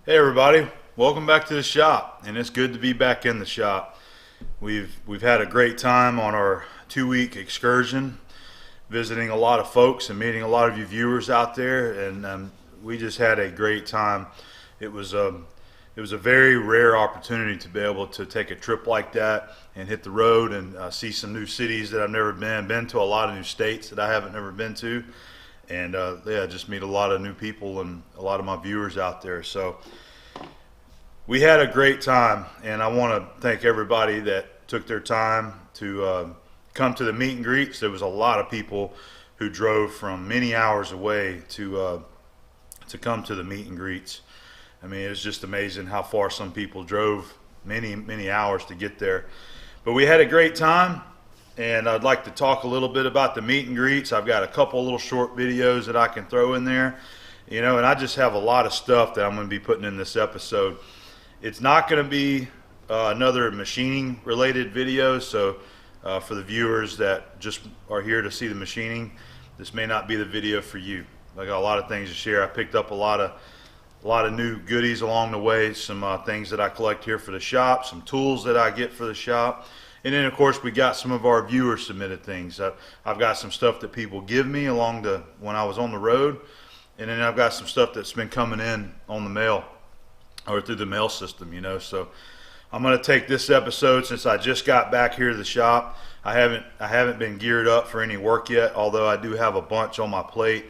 Hey everybody, welcome back to the shop, and it's good to be back in the shop. We've had a great time on our 2-week excursion, visiting a lot of folks and meeting a lot of you viewers out there, and we just had a great time. It was a very rare opportunity to be able to take a trip like that and hit the road and see some new cities that I've never been to a lot of new states that I haven't never been to, and yeah, just meet a lot of new people and a lot of my viewers out there. So we had a great time, and I want to thank everybody that took their time to come to the meet and greets. There was a lot of people who drove from many hours away to come to the meet and greets. I mean, it was just amazing how far some people drove, many hours to get there. But we had a great time, and I'd like to talk a little bit about the meet and greets. I've got a couple little short videos that I can throw in there, and I just have a lot of stuff that I'm going to be putting in this episode. It's not going to be another machining related video, so for the viewers that just are here to see the machining, this may not be the video for you. I got a lot of things to share. I picked up a lot of new goodies along the way, some things that I collect here for the shop, some tools that I get for the shop, and then of course we got some of our viewer submitted things. I've got some stuff that people give me when I was on the road, and then I've got some stuff that's been coming in on the mail or through the mail system, so I'm going to take this episode, since I just got back here to the shop. I haven't been geared up for any work yet, although I do have a bunch on my plate.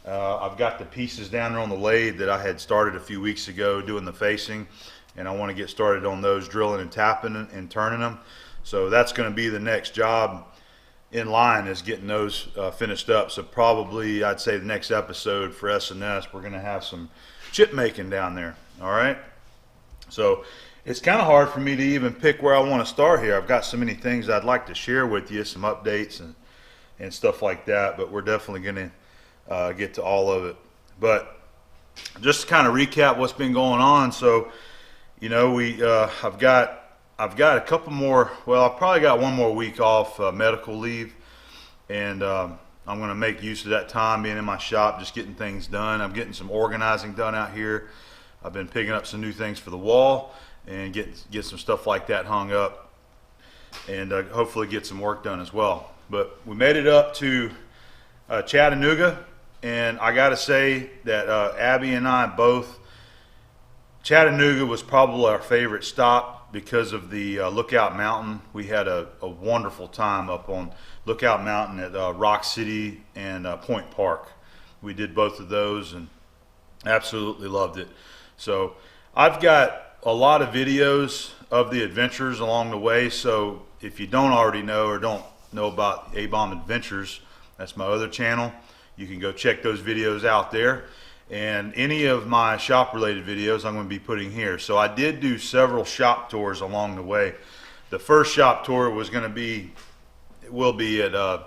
I've got the pieces down there on the lathe that I had started a few weeks ago doing the facing, and I want to get started on those, drilling and tapping and turning them. So that's going to be the next job in line, is getting those finished up. So probably I'd say the next episode for SNS, we're going to have some chip making down there. All right, so it's kind of hard for me to even pick where I want to start here. I've got so many things I'd like to share with you, some updates and stuff like that, but we're definitely going to get to all of it. But just to kind of recap what's been going on, so I've got a couple more, well, I've probably got one more week off medical leave, and I'm going to make use of that time being in my shop, just getting things done. I'm getting some organizing done out here. I've been picking up some new things for the wall and get some stuff like that hung up, and hopefully get some work done as well. But we made it up to Chattanooga, and I got to say that Abby and I both, Chattanooga was probably our favorite stop because of the Lookout Mountain. We had a wonderful time up on Lookout Mountain at Rock City and Point Park. We did both of those and absolutely loved it. So I've got a lot of videos of the adventures along the way, so if you don't already know or don't know about Abom Adventures, that's my other channel. You can go check those videos out there, and any of my shop related videos I'm going to be putting here. So I did do several shop tours along the way. The first shop tour will be at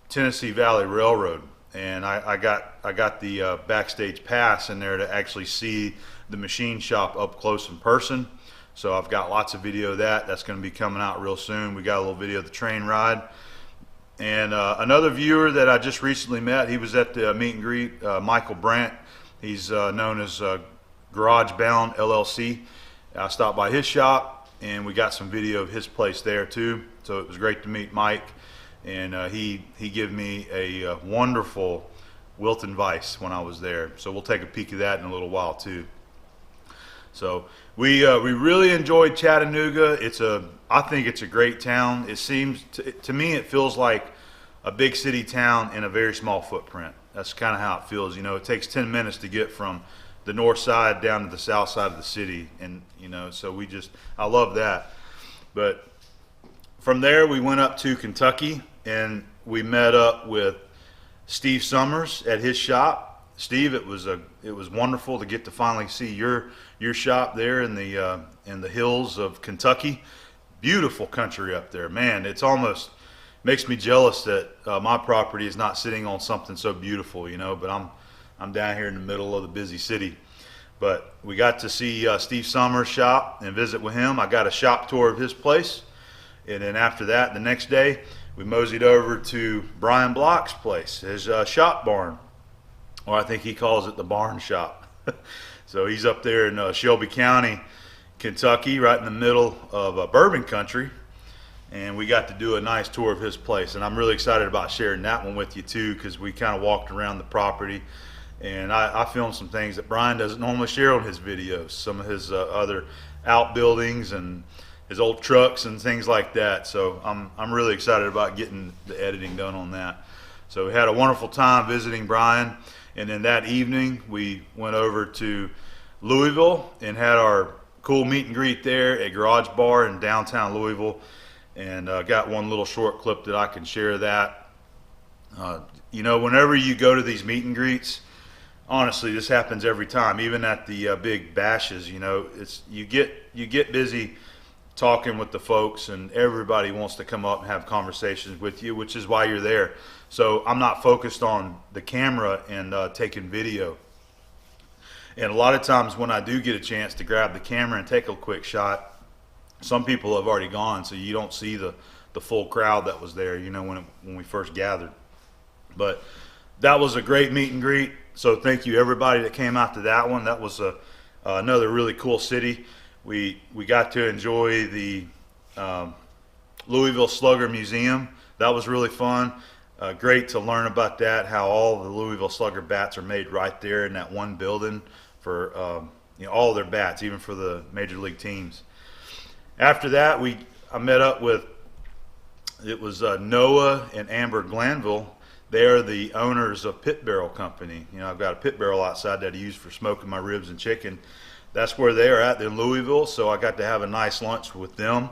Tennessee Valley Railroad, and I got the backstage pass in there to actually see the machine shop up close in person. So I've got lots of video of that. That's going to be coming out real soon. We got a little video of the train ride. And another viewer that I just recently met, he was at the meet and greet, Michael Brandt. He's known as Garage Bound LLC. I stopped by his shop, and we got some video of his place there too. So it was great to meet Mike, and he gave me a wonderful Wilton Vice when I was there. So we'll take a peek of that in a little while too. So we really enjoyed Chattanooga. I think it's a great town. It seems to me, it feels like a big city town in a very small footprint. That's kind of how it feels. It takes 10 minutes to get from the north side down to the south side of the city, and so I love that. But from there we went up to Kentucky, and we met up with Steve Summers at his shop. Steve, it was wonderful to get to finally see your shop there in the hills of Kentucky. Beautiful country up there, man. It's almost makes me jealous that my property is not sitting on something so beautiful, but I'm down here in the middle of the busy city. But we got to see Steve Summers' shop and visit with him. I got a shop tour of his place, and then after that, the next day, we moseyed over to Brian Block's place, his shop barn, or I think he calls it the barn shop. So he's up there in Shelby County, Kentucky, right in the middle of bourbon country. And we got to do a nice tour of his place. And I'm really excited about sharing that one with you too, because we kind of walked around the property. And I filmed some things that Brian doesn't normally share on his videos. Some of his other outbuildings and his old trucks and things like that. So I'm really excited about getting the editing done on that. So we had a wonderful time visiting Brian. And then that evening we went over to Louisville and had our cool meet and greet there at Garage Bar in downtown Louisville. And got one little short clip that I can share that. You know, whenever you go to these meet and greets, honestly, this happens every time. Even at the big bashes, you know, you get busy talking with the folks, and everybody wants to come up and have conversations with you, which is why you're there. So I'm not focused on the camera and taking video. And a lot of times when I do get a chance to grab the camera and take a quick shot, some people have already gone, so you don't see the full crowd that was there, you know, when we first gathered. But that was a great meet and greet. So thank you everybody that came out to that one. That was another really cool city. We got to enjoy the Louisville Slugger Museum. That was really fun. Great to learn about that, how all the Louisville Slugger bats are made right there in that one building for you know, all their bats, even for the major league teams. After that, I met up with, it was Noah and Amber Glanville. They are the owners of Pit Barrel Company. You know, I've got a pit barrel outside that I use for smoking my ribs and chicken. That's where they are at in Louisville, so I got to have a nice lunch with them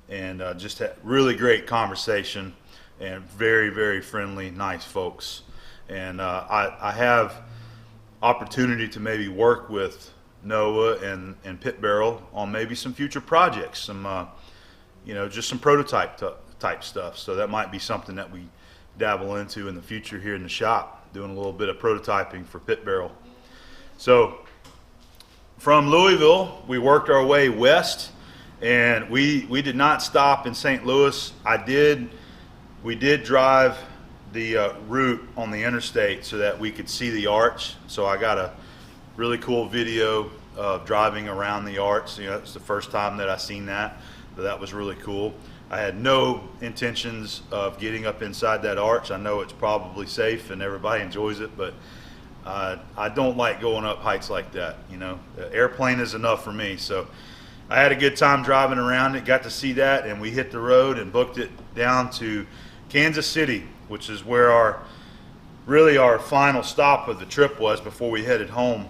and just had really great conversation and very, very friendly, nice folks. And I have opportunity to maybe work with Noah and Pit Barrel on maybe some future projects, some you know, just some prototype type stuff. So that might be something that we dabble into in the future here in the shop, doing a little bit of prototyping for Pit Barrel. So from Louisville, we worked our way west, and we did not stop in St. Louis. We did drive the route on the interstate so that we could see the arch. So I got a really cool video of driving around the arch. You know, it's the first time that I seen that, so that was really cool. I had no intentions of getting up inside that arch. I know it's probably safe and everybody enjoys it, but I don't like going up heights like that. You know, the airplane is enough for me. So I had a good time driving around it, got to see that, and we hit the road and booked it down to Kansas City, which is where our final stop of the trip was before we headed home,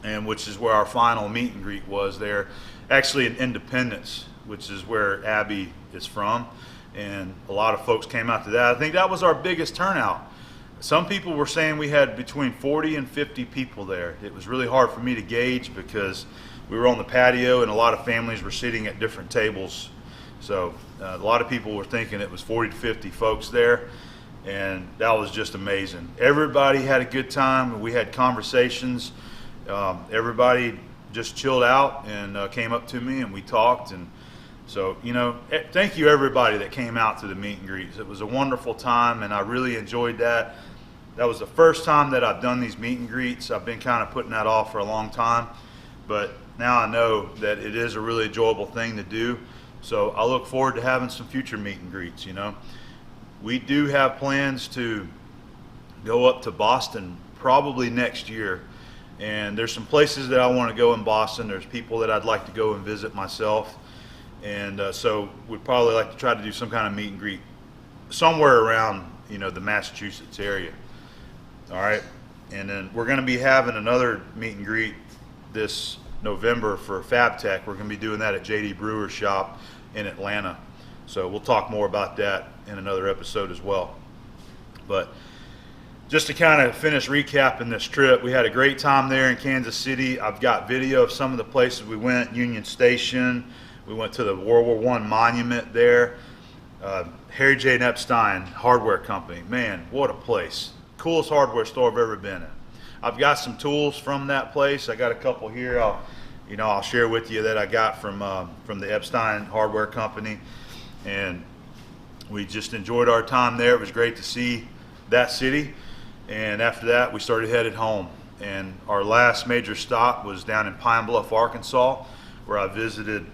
and which is where our final meet and greet was there, actually in Independence, which is where Abby is from, and a lot of folks came out to that. I think that was our biggest turnout. Some people were saying we had between 40 and 50 people there. It was really hard for me to gauge because we were on the patio and a lot of families were sitting at different tables. So a lot of people were thinking it was 40 to 50 folks there, and that was just amazing. Everybody had a good time. We had conversations. Everybody just chilled out and came up to me and we talked. And so, you know, thank you everybody that came out to the meet and greets. It was a wonderful time and I really enjoyed that. That was the first time that I've done these meet and greets. I've been kind of putting that off for a long time, but now I know that it is a really enjoyable thing to do. So I look forward to having some future meet and greets. You know, we do have plans to go up to Boston probably next year, and there's some places that I want to go in Boston. There's people that I'd like to go and visit myself, and so we'd probably like to try to do some kind of meet and greet somewhere around, you know, the Massachusetts area. All right, and then we're going to be having another meet and greet this November for FabTech. We're going to be doing that at JD Brewer's shop in Atlanta. So we'll talk more about that in another episode as well. But just to kind of finish recapping this trip, we had a great time there in Kansas City. I've got video of some of the places we went. Union Station. We went to the World War I monument there. Harry J. Epstein Hardware Company. Man, what a place. Coolest hardware store I've ever been in. I've got some tools from that place. I got a couple here. I'll share with you that I got from the Epstein Hardware Company, and we just enjoyed our time there. It was great to see that city, and after that we started headed home. and our last major stop was down in Pine Bluff, Arkansas, where I visited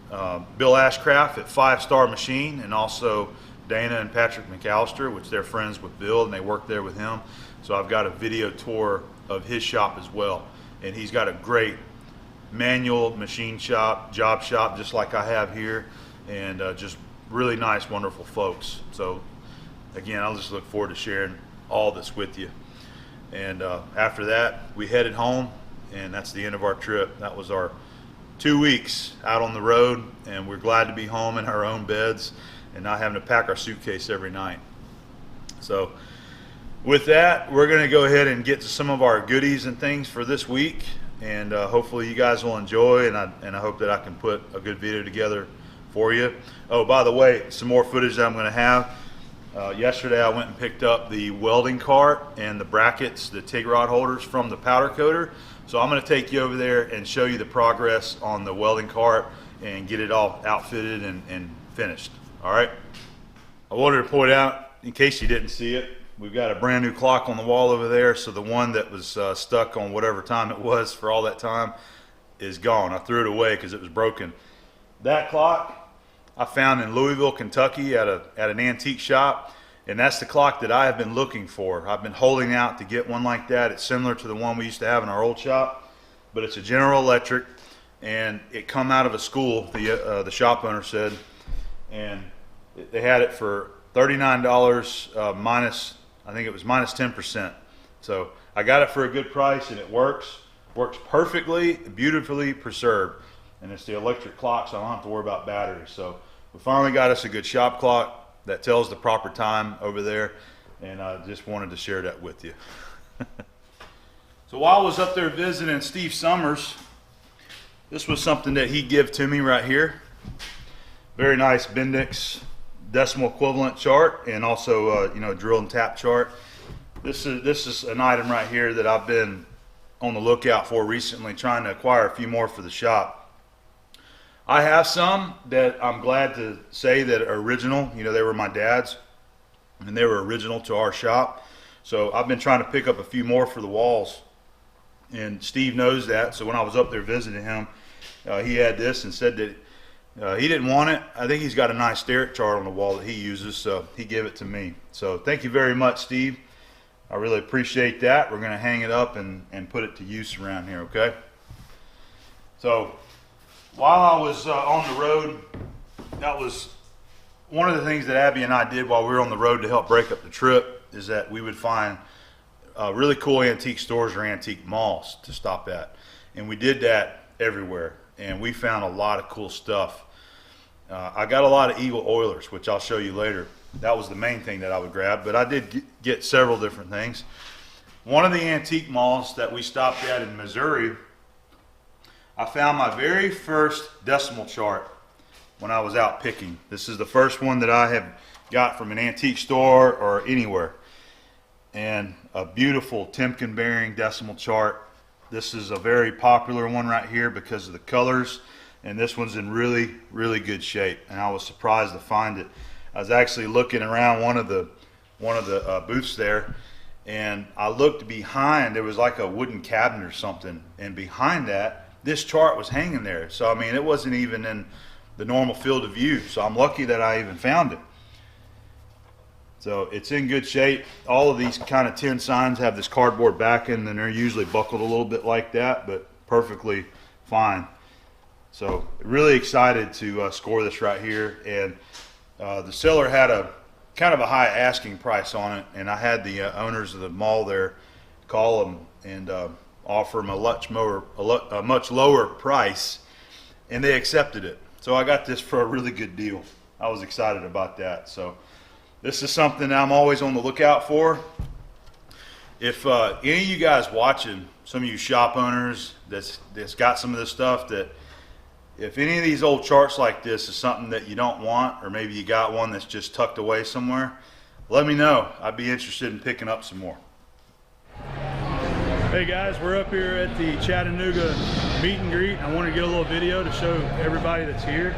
Bill Ashcraft at 5 Star Machine, and also Dana and Patrick McAllister, which they're friends with Bill and they work there with him. So I've got a video tour of his shop as well, and he's got a great manual machine shop, job shop, just like I have here, and just really nice, wonderful folks. So again, I'll just look forward to sharing all this with you. And after that, we headed home, and that's the end of our trip. That was our 2 weeks out on the road, and we're glad to be home in our own beds and not having to pack our suitcase every night. So with that, we're going to go ahead and get to some of our goodies and things for this week, and hopefully you guys will enjoy, and I hope that I can put a good video together for you. Oh, by the way, some more footage that I'm going to have. Yesterday I went and picked up the welding cart and the brackets, the TIG rod holders from the powder coater. So I'm going to take you over there and show you the progress on the welding cart and get it all outfitted and finished. All right. I wanted to point out, in case you didn't see it, we've got a brand new clock on the wall over there. So the one that was stuck on whatever time it was for all that time is gone. I threw it away because it was broken. That clock I found in Louisville, Kentucky at an antique shop, and that's the clock that I have been looking for. I've been holding out to get one like that. It's similar to the one we used to have in our old shop, but it's a General Electric, and it come out of a school, the shop owner said, and they had it for $39 minus, I think it was minus 10%. So I got it for a good price, and it works perfectly, beautifully preserved. And it's the electric clock, so I don't have to worry about batteries. So we finally got us a good shop clock that tells the proper time over there, and I just wanted to share that with you. So while I was up there visiting Steve Summers, this was something that he gave to me right here. Very nice Bendix decimal equivalent chart, and also drill and tap chart. This is an item right here that I've been on the lookout for recently, trying to acquire a few more for the shop. I have some that I'm glad to say that are original. They were my dad's, and they were original to our shop. So I've been trying to pick up a few more for the walls, and Steve knows that. So when I was up there visiting him, he had this and said that he didn't want it. I think he's got a nice Derrick chart on the wall that he uses, so he gave it to me. So thank you very much, Steve. I really appreciate that. We're going to hang it up and put it to use around here, okay? So while I was on the road, that was one of the things that Abby and I did while we were on the road to help break up the trip, is that we would find really cool antique stores or antique malls to stop at. And we did that everywhere, and we found a lot of cool stuff. I got a lot of Eagle Oilers, which I'll show you later. That was the main thing that I would grab, but I did get several different things. One of the antique malls that we stopped at in Missouri, I found my very first decimal chart when I was out picking. This is the first one that I have got from an antique store or anywhere. And a beautiful Timken bearing decimal chart. This is a very popular one right here because of the colors. And this one's in really, really good shape. And I was surprised to find it. I was actually looking around one of the booths there, and I looked behind. There was like a wooden cabinet or something, and behind that, this chart was hanging there. So I mean, it wasn't even in the normal field of view. So I'm lucky that I even found it. So it's in good shape. All of these kind of tin signs have this cardboard backing, and they're usually buckled a little bit like that, but perfectly fine. So really excited to score this right here. And the seller had a kind of a high asking price on it, and I had the owners of the mall there call them and offer them a much lower price, and they accepted it. So I got this for a really good deal. I was excited about that. So this is something that I'm always on the lookout for. If any of you guys watching, some of you shop owners that's got some of this stuff, that if any of these old charts like this is something that you don't want, or maybe you got one that's just tucked away somewhere, let me know. I'd be interested in picking up some more. Hey guys, we're up here at the Chattanooga meet and greet. I want to get a little video to show everybody that's here.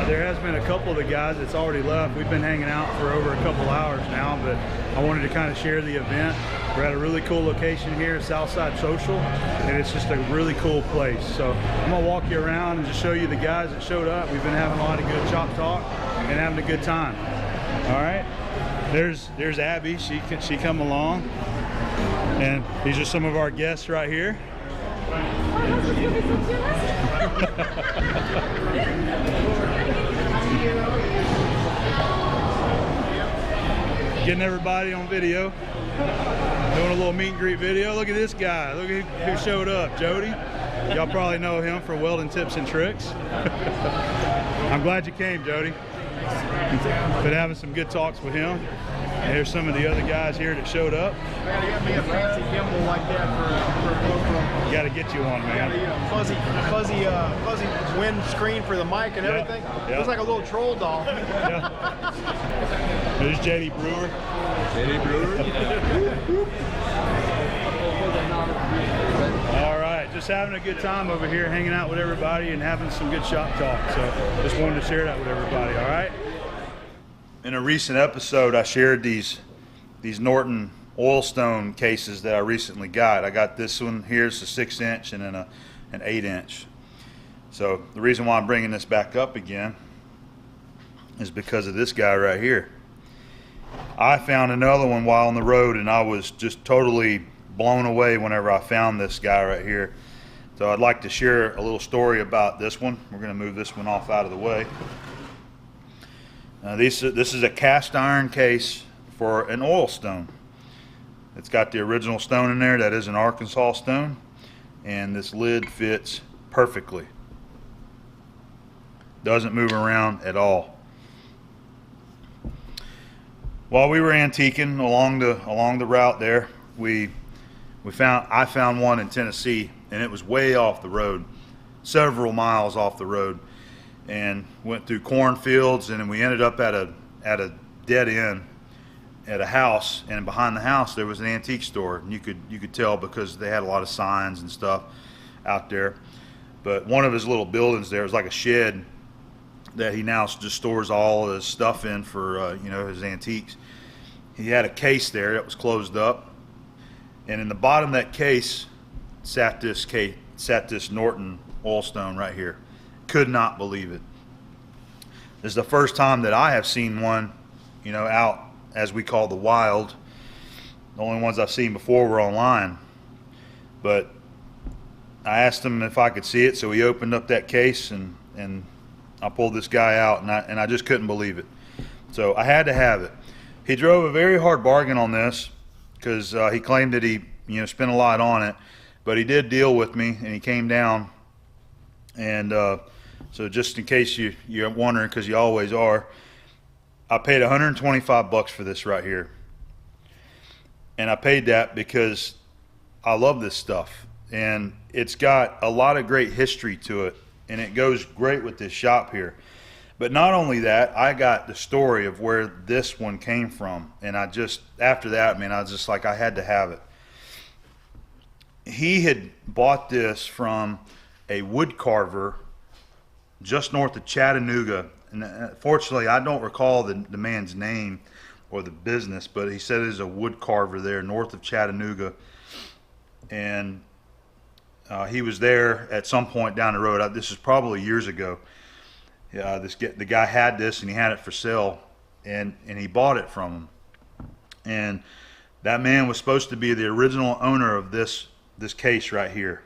There has been a couple of the guys that's already left. We've been hanging out for over a couple hours now, but I wanted to kind of share the event. We're at a really cool location here, Southside Social, and it's just a really cool place. So I'm gonna walk you around and just show you the guys that showed up. We've been having a lot of good chop talk and having a good time. All right, there's Abby. She come along, and these are some of our guests right here. Getting everybody on video, doing a little meet and greet video. Look at this guy. Look at who showed up, Jody. Y'all probably know him for welding tips and tricks. I'm glad you came, Jody. Been having some good talks with him. And here's some of the other guys here that showed up. I gotta get me a fancy gimbal like that for a GoPro. Got to get you one, man. Fuzzy windscreen for the mic and everything. Yeah. Looks like a little troll doll. Yeah. There's JD Brewer. JD Brewer. All right, just having a good time over here, hanging out with everybody and having some good shop talk. So just wanted to share that with everybody. All right. In a recent episode, I shared these Norton oilstone cases that I recently got. I got this one here, it's a 6-inch and then an 8-inch. So the reason why I'm bringing this back up again is because of this guy right here. I found another one while on the road, and I was just totally blown away whenever I found this guy right here. So I'd like to share a little story about this one. We're going to move this one off out of the way. This is a cast iron case for an oil stone. It's got the original stone in there. That is an Arkansas stone, and this lid fits perfectly. Doesn't move around at all. While we were antiquing along the route there, I found one in Tennessee, and it was way off the road, several miles off the road. And went through cornfields, and we ended up at a dead end at a house, and behind the house there was an antique store, and you could tell because they had a lot of signs and stuff out there. But one of his little buildings there was like a shed that he now just stores all his stuff in for his antiques. He had a case there that was closed up, and in the bottom of that case sat this Norton oilstone right here. Could not believe it. This is the first time that I have seen one, out as we call the wild. The only ones I've seen before were online. But I asked him if I could see it, so he opened up that case, and I pulled this guy out, and I just couldn't believe it. So I had to have it. He drove a very hard bargain on this because he claimed that he spent a lot on it, but he did deal with me, and he came down. And so just in case you're wondering, because you always are, I paid $125 for this right here. And I paid that because I love this stuff. And it's got a lot of great history to it. And it goes great with this shop here. But not only that, I got the story of where this one came from. And after that, man, I was just like, I had to have it. He had bought this from a wood carver just north of Chattanooga, and fortunately I don't recall the man's name or the business, but he said there's a wood carver there north of Chattanooga, and he was there at some point down the road. This is probably years ago. The guy had this, and he had it for sale, and he bought it from him. And that man was supposed to be the original owner of this case right here.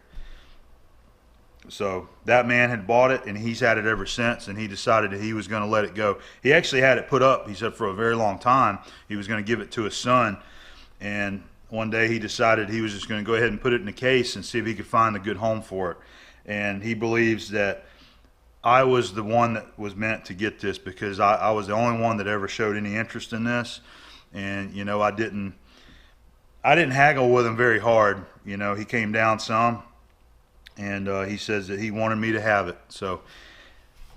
So that man had bought it, and he's had it ever since, and he decided that he was going to let it go. He actually had it put up, he said, for a very long time. He was going to give it to his son, and one day he decided he was just going to go ahead and put it in a case and see if he could find a good home for it. And he believes that I was the one that was meant to get this, because I was the only one that ever showed any interest in this. And I didn't haggle with him very hard. He came down some. And he says that he wanted me to have it. So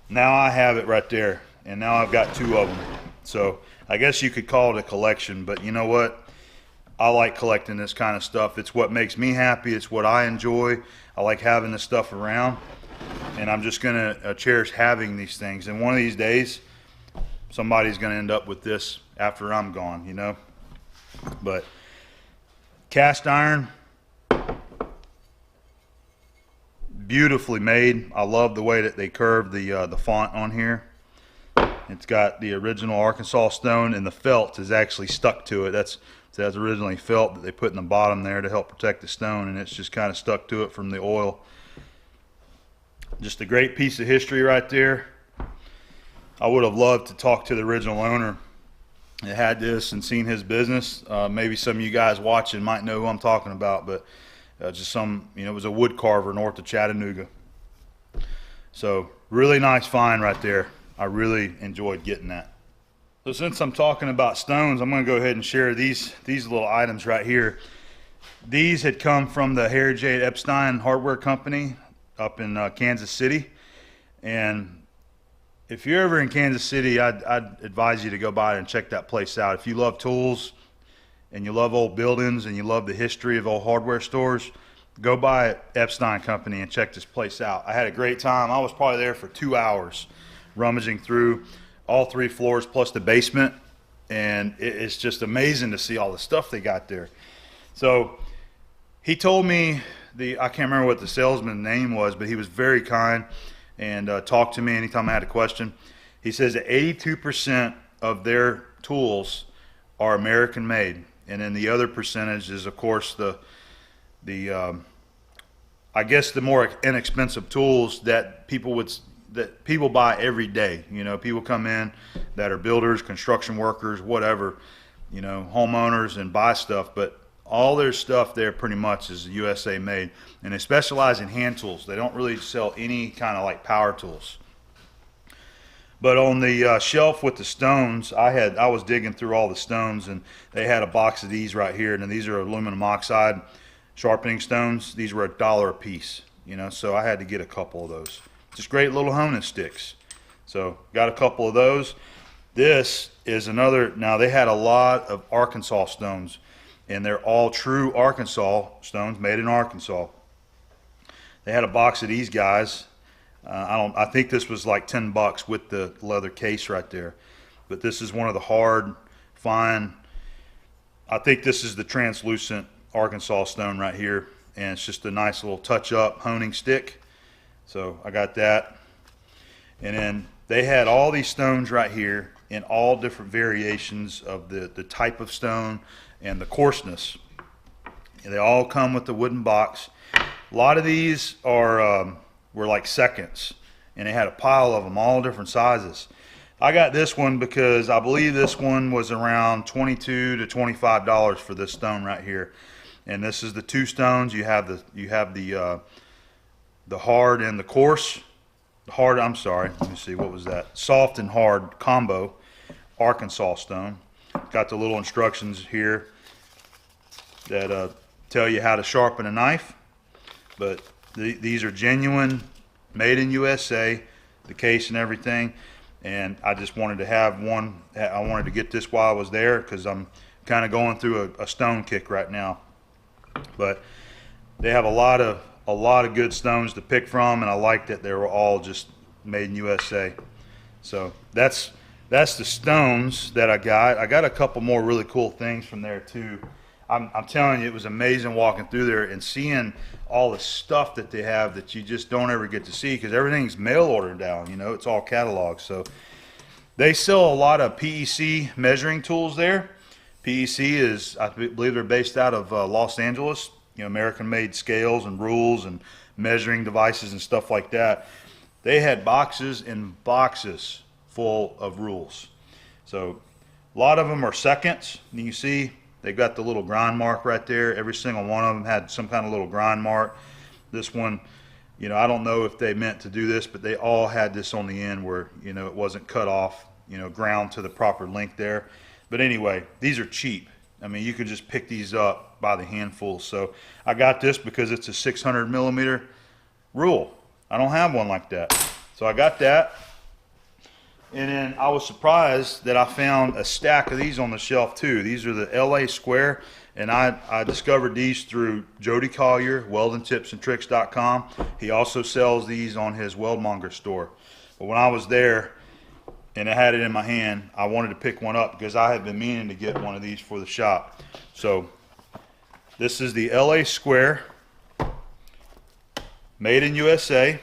now I have it right there. And now I've got two of them. So I guess you could call it a collection. But you know what? I like collecting this kind of stuff. It's what makes me happy. It's what I enjoy. I like having this stuff around. and I'm just gonna cherish having these things. And one of these days, somebody's gonna end up with this after I'm gone, you know. But cast iron, beautifully made. I love the way that they curved the font on here. It's got the original Arkansas stone, and the felt is actually stuck to it. That's originally felt that they put in the bottom there to help protect the stone, and it's just kind of stuck to it from the oil. Just a great piece of history right there. I would have loved to talk to the original owner that had this and seen his business. Maybe some of you guys watching might know who I'm talking about, but just some, you know, it was a wood carver north of Chattanooga. So really nice find right there. I really enjoyed getting that. So since I'm talking about stones, I'm going to go ahead and share these little items right here. These had come from the Harry J. Epstein Hardware Company up in Kansas City. And if you're ever in Kansas City, I'd advise you to go by and check that place out. If you love tools and you love old buildings and you love the history of old hardware stores, go by Epstein Company and check this place out. I had a great time. I was probably there for 2 hours rummaging through all 3 floors plus the basement, and it's just amazing to see all the stuff they got there. So he told me, I can't remember what the salesman's name was, but he was very kind and talked to me anytime I had a question. He says that 82% of their tools are American made, and then the other percentage is, of course, I guess the more inexpensive tools that people buy every day. You know, people come in that are builders, construction workers, whatever, you know, homeowners, and buy stuff, but all their stuff there pretty much is USA made, and they specialize in hand tools. They don't really sell any kind of like power tools. But on the shelf with the stones, I was digging through all the stones, and they had a box of these right here, and these are aluminum oxide sharpening stones. These were $1 a piece, you know, so I had to get a couple of those. Just great little honing sticks. So got a couple of those. This is another. Now they had a lot of Arkansas stones, and they're all true Arkansas stones made in Arkansas. They had a box of these guys. I think this was like $10 with the leather case right there. But this is one of the hard, fine. I think this is the translucent Arkansas stone right here, and it's just a nice little touch-up honing stick. So I got that. And then they had all these stones right here in all different variations of the type of stone and the coarseness. And they all come with the wooden box. A lot of these were like seconds, and they had a pile of them, all different sizes. I got this one because I believe this one was around $22 to $25 for this stone right here. And this is the 2 stones. You have the hard and the coarse. Let me see, what was that? Soft and hard combo Arkansas stone. Got the little instructions here that tell you how to sharpen a knife. But these are genuine, made in USA, the case and everything. And I just wanted to have one. I wanted to get this while I was there because I'm kind of going through a stone kick right now. But they have a lot of good stones to pick from, and I like that they were all just made in USA. So that's the stones that I got. I got a couple more really cool things from there too. I'm telling you, it was amazing walking through there and seeing all the stuff that they have that you just don't ever get to see because everything's mail ordered down. You know, it's all cataloged. So they sell a lot of PEC measuring tools there. PEC is, I believe they're based out of Los Angeles. You know, American-made scales and rules and measuring devices and stuff like that. They had boxes and boxes full of rules. So a lot of them are seconds. And you see they've got the little grind mark right there. Every single one of them had some kind of little grind mark. This one, you know, I don't know if they meant to do this, but they all had this on the end where, you know, it wasn't cut off, you know, ground to the proper length there. But anyway, these are cheap. I mean, you could just pick these up by the handful. So I got this because it's a 600 millimeter rule. I don't have one like that. So I got that. And then I was surprised that I found a stack of these on the shelf too. These are the LA square, And I discovered these through Jody Collier, weldingtipsandtricks.com. He also sells these on his Weldmonger store. But when I was there and I had it in my hand, I wanted to pick one up because I had been meaning to get one of these for the shop. So this is the LA Square, made in USA.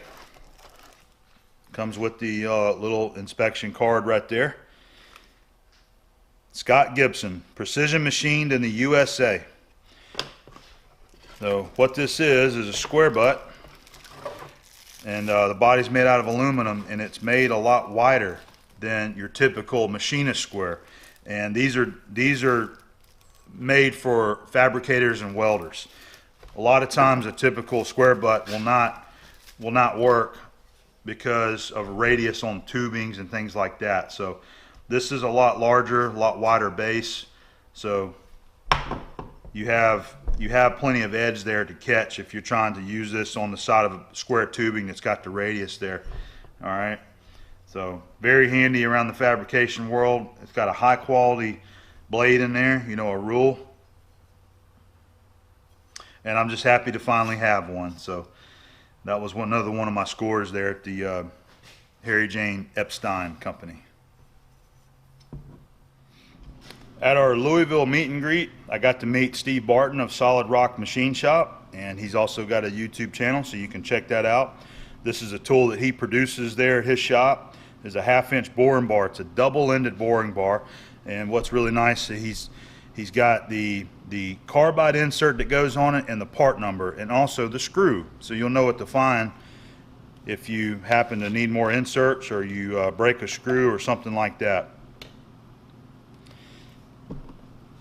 Comes with the little inspection card right there. Scott Gibson, precision machined in the USA. So what this is a square butt, and the body's made out of aluminum, and it's made a lot wider than your typical machinist square. And these are made for fabricators and welders. A lot of times a typical square butt will not work because of radius on tubings and things like that. So this is a lot larger, a lot wider base, so you have plenty of edge there to catch if you're trying to use this on the side of a square tubing that's got the radius there. All right, so very handy around the fabrication world. It's got a high quality blade in there, you know, a rule, and I'm just happy to finally have one. So that was another one of my scores there at the Harry Jane Epstein Company. At our Louisville meet and greet, I got to meet Steve Barton of Solid Rock Machine Shop, and he's also got a YouTube channel, so you can check that out. This is a tool that he produces there at his shop. It's a 1/2-inch boring bar. It's a double-ended boring bar, and what's really nice is he's got the carbide insert that goes on it and the part number, and also the screw, so you'll know what to find if you happen to need more inserts or you break a screw or something like that.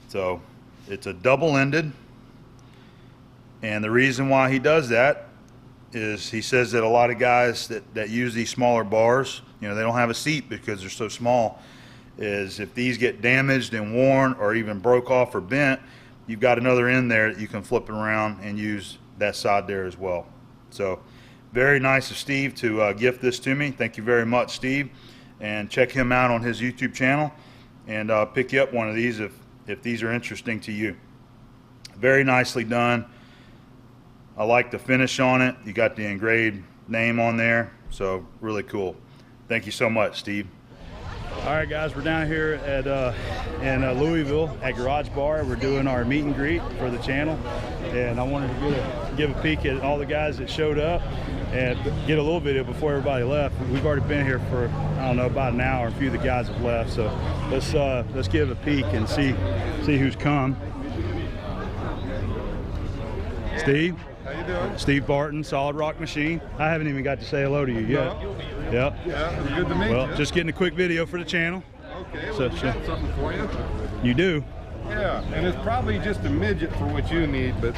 So it's a double-ended, and the reason why he does that is he says that a lot of guys that use these smaller bars, you know, they don't have a seat because they're so small, is if these get damaged and worn or even broke off or bent, you've got another end there that you can flip it around and use that side there as well. So very nice of Steve to gift this to me. Thank you very much, Steve, and check him out on his YouTube channel and pick you up one of these if these are interesting to you. Very nicely done. I like the finish on it. You got the engraved name on there, so really cool. Thank you so much, Steve. All right, guys, we're down here at in Louisville at Garage Bar. We're doing our meet and greet for the channel, and I wanted to give a peek at all the guys that showed up and get a little video before everybody left. We've already been here for, I don't know, about an hour. A few of the guys have left, so let's give a peek and see who's come. Steve. How you doing? Steve Barton, Solid Rock Machine. I haven't even got to say hello to you yet. No. Yep. Yeah, it was good to meet you. Well, just getting a quick video for the channel. Okay, well, So, we got something for you. You do? Yeah, and it's probably just a midget for what you need, but...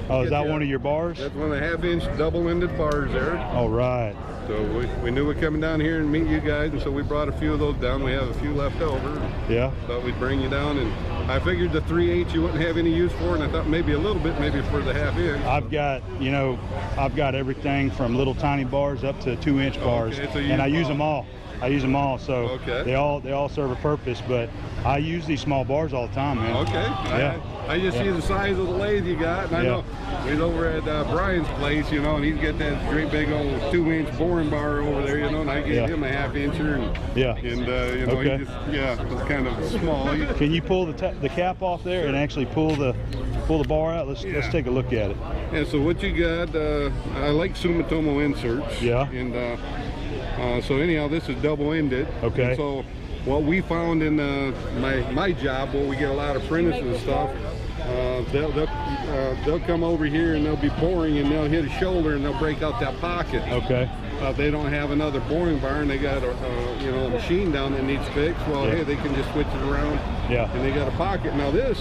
Oh, is that one of your bars? That's one of the 1/2-inch double-ended bars there. All right. So we knew we'd come down here and meet you guys, and so we brought a few of those down. We have a few left over. Yeah. Thought we'd bring you down, and I figured the 3/8 you wouldn't have any use for, and I thought maybe a little bit, maybe for the 1/2-inch. I've got everything from little tiny bars up to 2-inch bars, Okay, so and I use them all. So Okay. they all serve a purpose, but I use these small bars all the time, man. Okay. Yeah. I just see the size of the lathe you got, and I know he's over at Brian's place, you know, and he's got that great big old 2-inch boring bar over there, you know, and I gave him a 1/2-incher, and you know, Okay. he just, it's kind of small. Can you pull the cap off there and actually pull the bar out? Let's take a look at it. And so what you got, I like Sumitomo inserts. Yeah. And so anyhow, this is double-ended. Okay. And so what we found in my job, where we get a lot of apprentices and stuff, they'll come over here and they'll be boring, and they'll hit a shoulder and they'll break out that pocket. Okay. They don't have another boring bar, and they got a machine down that needs fixed. Well, hey, they can just switch it around. Yeah. And they got a pocket. Now this,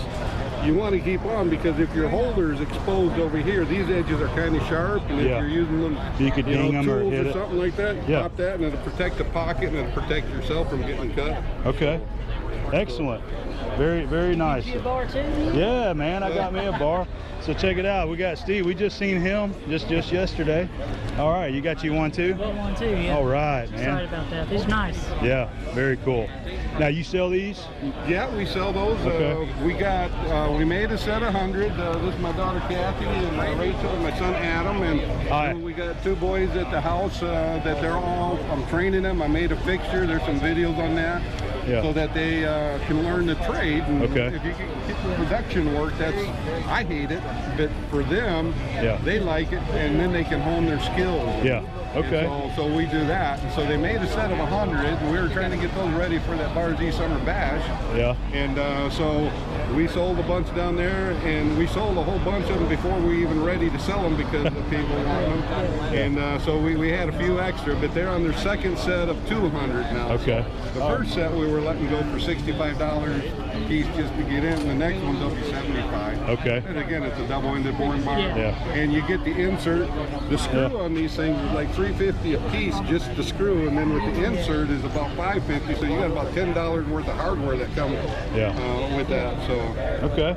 you want to keep on, because if your holder is exposed over here, these edges are kind of sharp, and if you're using them, you could ding them or tools hit or it. something like that, pop that, and it'll protect the pocket, and it'll protect yourself from getting cut. Okay. Excellent. Very, very nice. You a bar too? Yeah, man, I got me a bar. So check it out. We got Steve. We just seen him just yesterday. All right, you got you one too? Got one too, yeah. All right, man. Excited about that. These are nice. Yeah, very cool. Now you sell these? Yeah, we sell those. Okay. We made a set of 100. This is my daughter Kathy and Rachel and my son Adam, and we got 2 boys at the house that they're all. I'm training them. I made a fixture. There's some videos on that. Yeah. So that they can learn the trade. And okay. If you can get the production work, I hate it, but for them, they like it, and then they can hone their skills. Yeah. Okay. So we do that. And so they made a set of 100, and we were trying to get those ready for that Bar Z Summer Bash. Yeah. And so we sold a bunch down there, and we sold a whole bunch of them before we even ready to sell them because the people wanted them. And so we had a few extra, but they're on their second set of 200 now. Okay. So the first set we were letting go for $65 a piece just to get in, and the next one's up to $75. Okay. And again, it's a double-ended boring bar. Yeah. And you get the insert. The screw on these things is like $3.50 a piece, just the screw, and then with the insert is about $5.50. So you got about $10 worth of hardware that comes with that. So okay.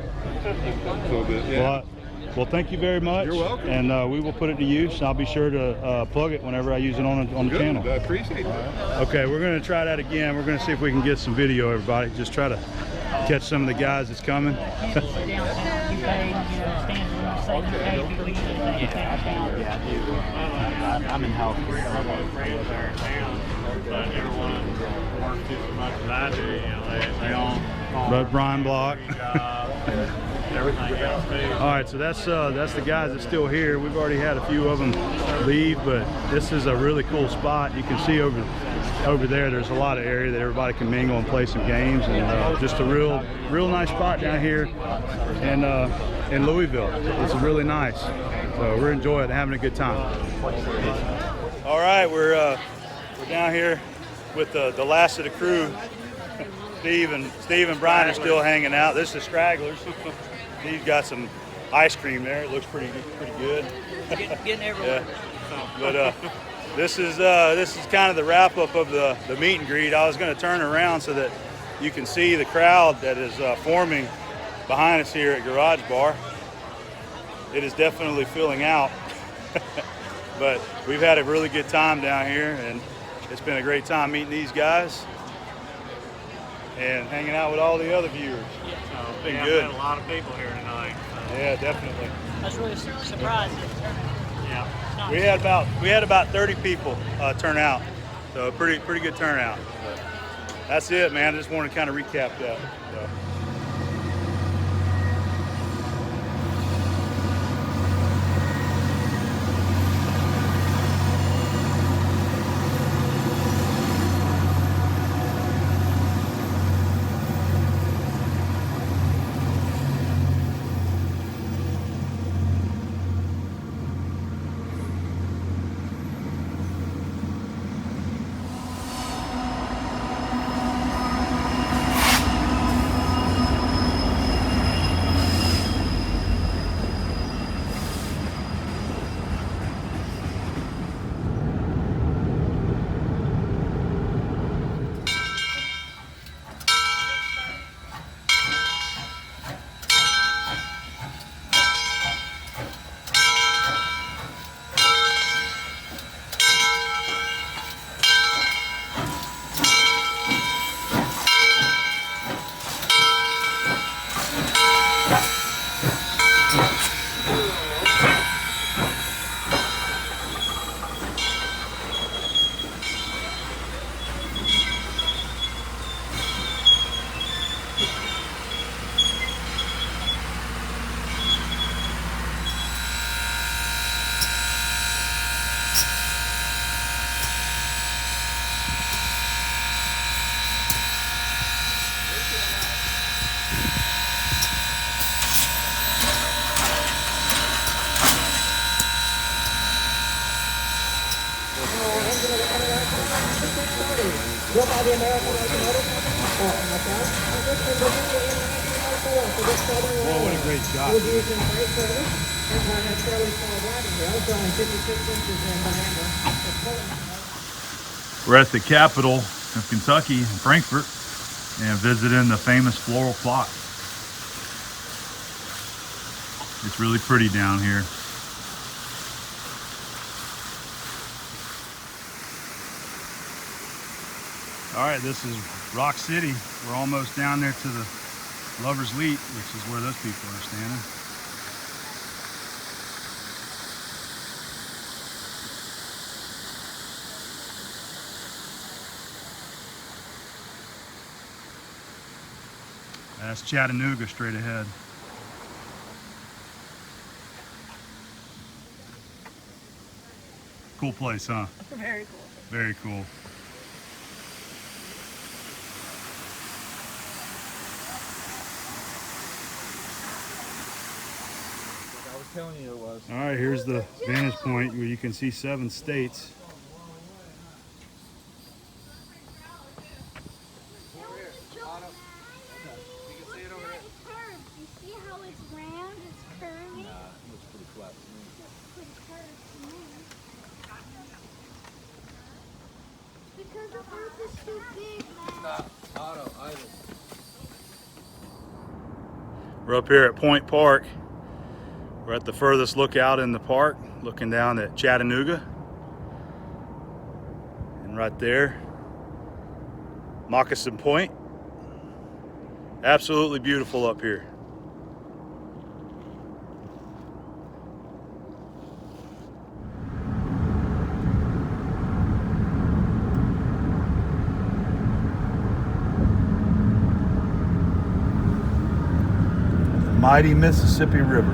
So well, thank you very much. You're welcome. And we will put it to use. I'll be sure to plug it whenever I use it on the channel. I appreciate that. Okay, we're going to try that again. We're going to see if we can get some video, everybody. Just try to catch some of the guys that's coming. I'm in health. But everyone works just as much as I do. You know, they all. But Brian Block. Everything else too. All right, so that's the guys that's still here. We've already had a few of them leave, but this is a really cool spot. You can see over there, there's a lot of area that everybody can mingle and play some games, and just a real nice spot down here in Louisville. It's really nice. So we're enjoying it, having a good time. All right, we're down here with the last of the crew. Steve and Brian are still hanging out. This is Stragglers. Steve's got some ice cream there. It looks pretty good. Getting everywhere. Yeah. But this is kind of the wrap up of the meet and greet. I was going to turn around so that you can see the crowd that is forming behind us here at Garage Bar. It is definitely filling out. But we've had a really good time down here, and it's been a great time meeting these guys and hanging out with all the other viewers. It's been good. I've met a lot of people here tonight. So. Yeah, definitely. That's really surprising. Yeah. We had about 30 people turn out, so pretty good turnout. But that's it, man. I just wanted to kind of recap that. So. Built by the American Automotive Whoa, what a great shot. was used in freight service. This one has fairly small riding wheels, only 56 inches in diameter. We're at the capital of Kentucky, in Frankfort, and visiting the famous floral clock. It's really pretty down here. All right, this is Rock City. We're almost down there to the Lover's Leap, which is where those people are standing. That's Chattanooga straight ahead. Cool place, huh? Very cool. Very cool. I was telling you it was. All right, here's the vantage point where you can see 7 states. You see how it's round, it's curving? Nah, it looks pretty flat to me. It's pretty curved to me. Because the earth is too big, man. Auto, idle. We're up here at Point Park. We're at the furthest lookout in the park, looking down at Chattanooga. And right there, Moccasin Point. Absolutely beautiful up here. Mighty Mississippi River.